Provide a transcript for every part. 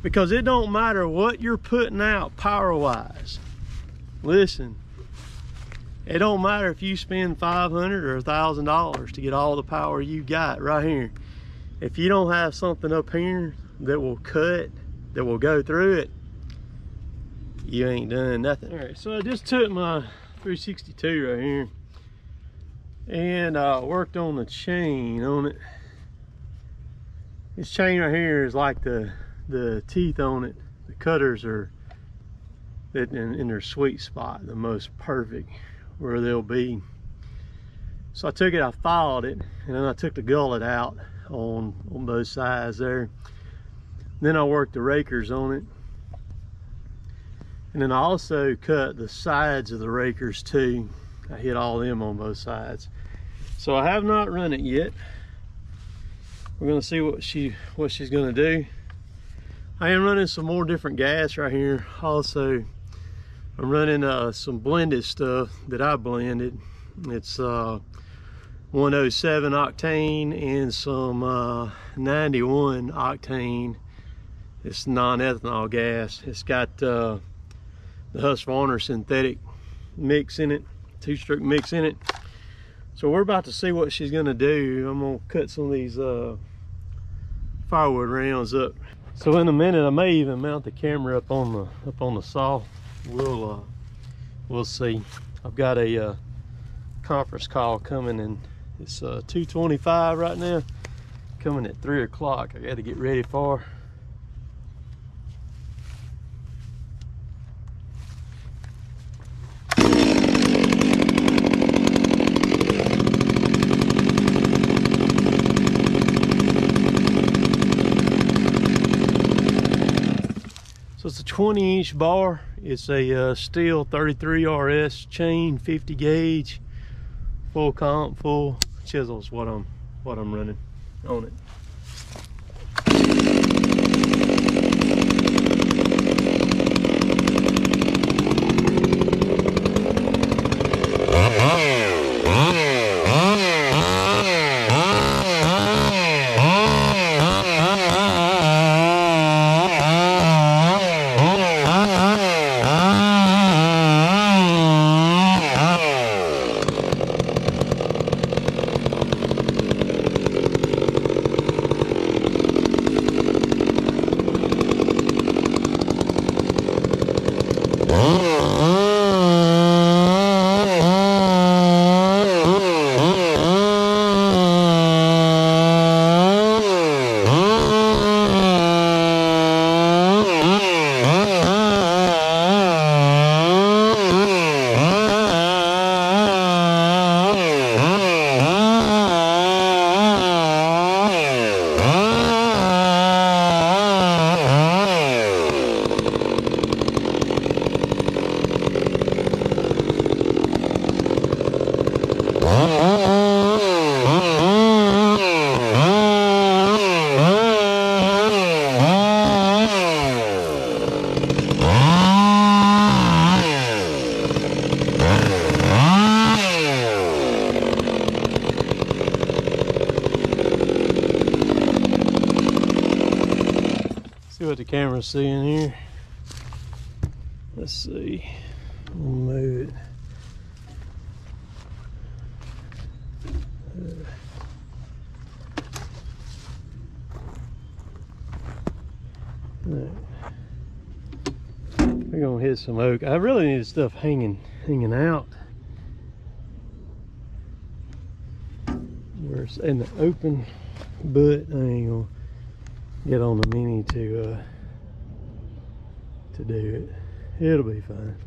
Because it don't matter what you're putting out power-wise. Listen, it don't matter if you spend $500 or $1,000 to get all the power you got right here. If you don't have something up here that will cut, that will go through it, you ain't done nothing. All right, so I just took my 362 right here and worked on the chain on it. This chain right here is like the teeth on it. The cutters are in their sweet spot, the most perfect where they'll be. So I took it, I filed it, and then I took the gullet out on both sides there. Then I worked the rakers on it. And then I also cut the sides of the rakers too. I hit all them on both sides. So I have not run it yet. We're gonna see what she's gonna do. I am running some more different gas right here. Also, I'm running some blended stuff that I blended. It's 107 octane and some 91 octane. It's non-ethanol gas. It's got the Husqvarna synthetic mix in it, 2-stroke mix in it. So we're about to see what she's gonna do. I'm gonna cut some of these firewood rounds up. So in a minute, I may even mount the camera up on the saw. We'll see. I've got a conference call coming, and it's 2:25 right now. Coming at 3 o'clock. I got to get ready for. So it's a 20-inch bar. It's a Stihl 33 RS chain, 50 gauge, full comp, full chisel is what I'm running on it. See what the camera's seeing here. Let's see. We'll move it. We're gonna hit some oak. I really need stuff hanging out. Where it's in the open, but I ain't gonna get on the Mini to do it. It'll be fine.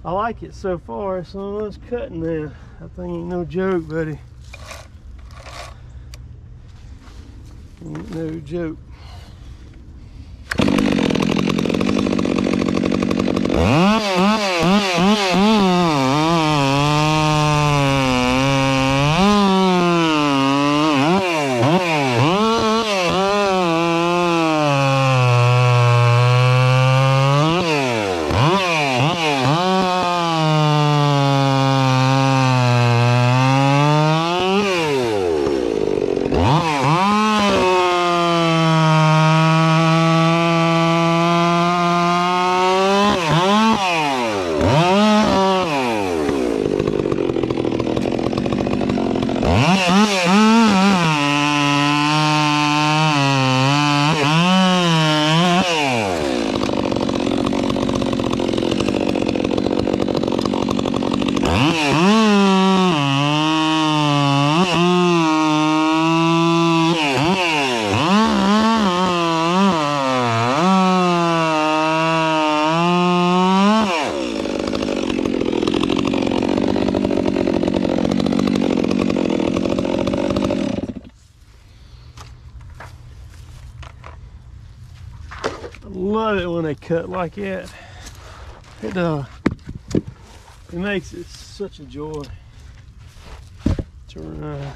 I like it so far. So let's cutting now. That thing ain't no joke, buddy. Ain't no joke. I love it when they cut like that. It makes it such a joy to run.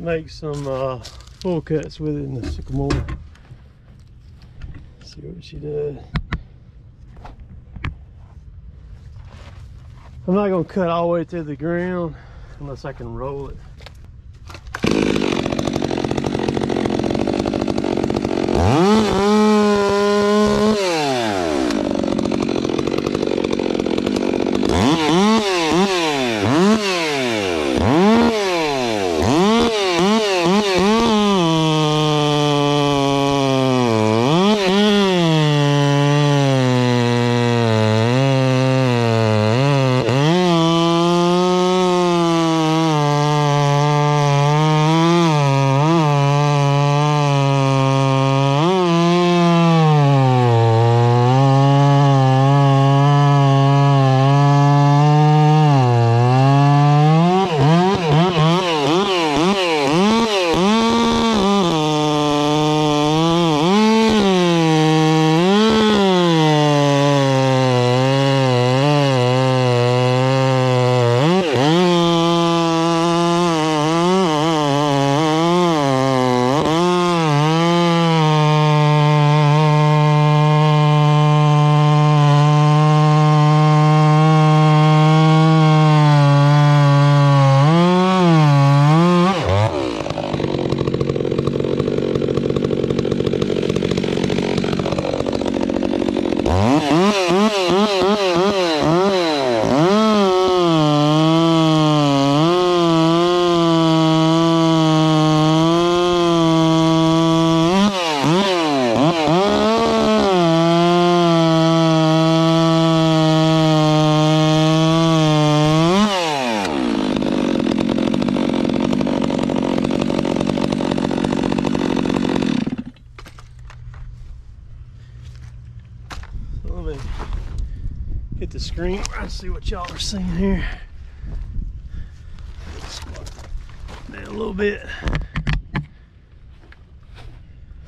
Make some full cuts with it in the sycamore. See what she does. I'm not gonna cut all the way to the ground unless I can roll it. Hit the screen. Let's see what y'all are seeing here. Squat down a little bit.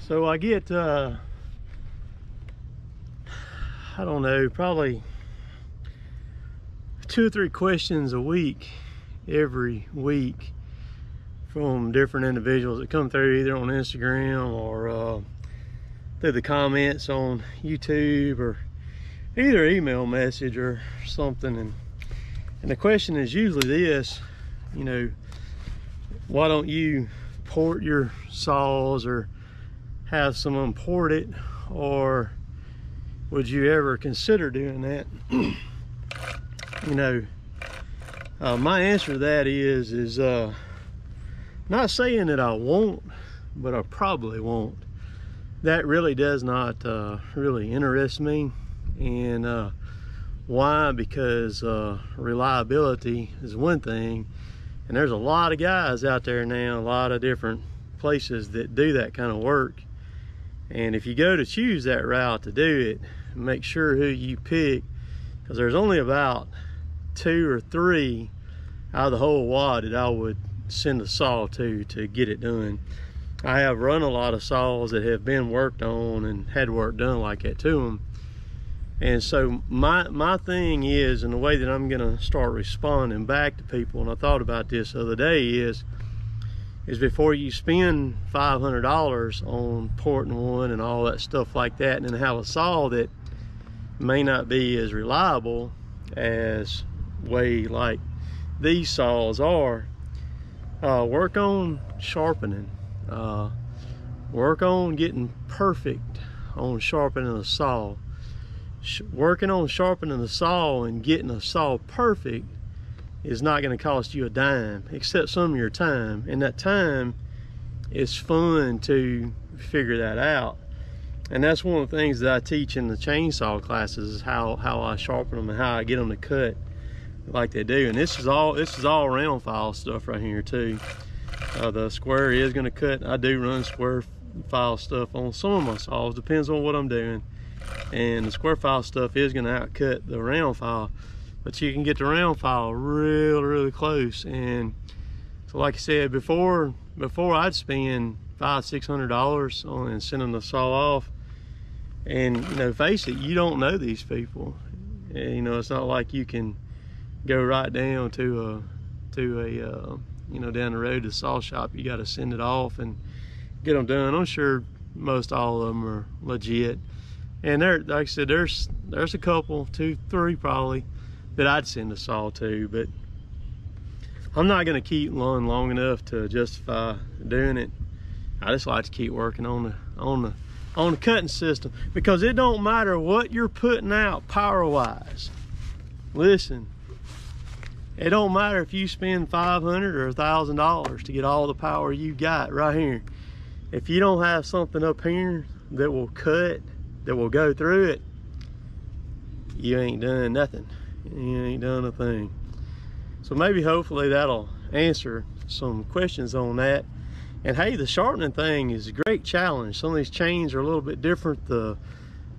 So I get, I don't know, probably 2 or 3 questions a week, every week, from different individuals that come through either on Instagram or through the comments on YouTube, or either email message or something. And the question is usually this, you know, why don't you port your saws or have someone port it, or would you ever consider doing that? You know, my answer to that is not saying that I won't, but I probably won't. That really does not really interest me. And why? Because reliability is one thing, and there's a lot of guys out there now, a lot of different places that do that kind of work. And if you go to choose that route to do it, make sure who you pick, because there's only about 2 or 3 out of the whole wad that I would send a saw to get it done. I have run a lot of saws that have been worked on and had work done like that to them. And so my thing is, and the way that I'm gonna start responding back to people, and I thought about this the other day, is is before you spend $500 on porting one and all that stuff like that, and then have a saw that may not be as reliable as way like these saws are, work on sharpening. Work on getting perfect on sharpening a saw. Working on sharpening the saw and getting a saw perfect is not going to cost you a dime, except some of your time, and that time is fun to figure that out. And that's one of the things that I teach in the chainsaw classes, is how I sharpen them and how I get them to cut like they do. And this is all round file stuff right here too. The square is going to cut. I do run square file stuff on some of my saws, depends on what I'm doing, and the square file stuff is going to outcut the round file, but you can get the round file really close. And so like I said, before I'd spend $500–600 on and sending the saw off, and you know, face it, you don't know these people, and, you know, it's not like you can go right down to a you know, down the road to the saw shop. You got to send it off and get them done. I'm sure most all of them are legit, and there, like I said, there's a couple, 2, 3 probably, that I'd send a saw to, but I'm not going to keep one long enough to justify doing it. I just like to keep working on the cutting system, because it don't matter what you're putting out power wise. Listen, it don't matter if you spend $500 or $1,000 to get all the power you got right here. If you don't have something up here that will cut, that will go through it, you ain't done nothing. You ain't done a thing. So maybe, hopefully, that'll answer some questions on that. And hey, the sharpening thing is a great challenge. Some of these chains are a little bit different. The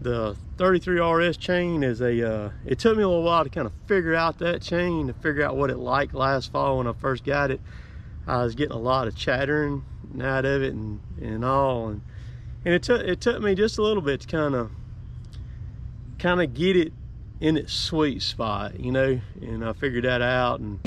33RS chain is it took me a little while to kind of figure out that chain, to figure out what it liked last fall when I first got it. I was getting a lot of chattering out of it and all, and it took me just a little bit to kind of get it in its sweet spot, you know, and I figured that out. And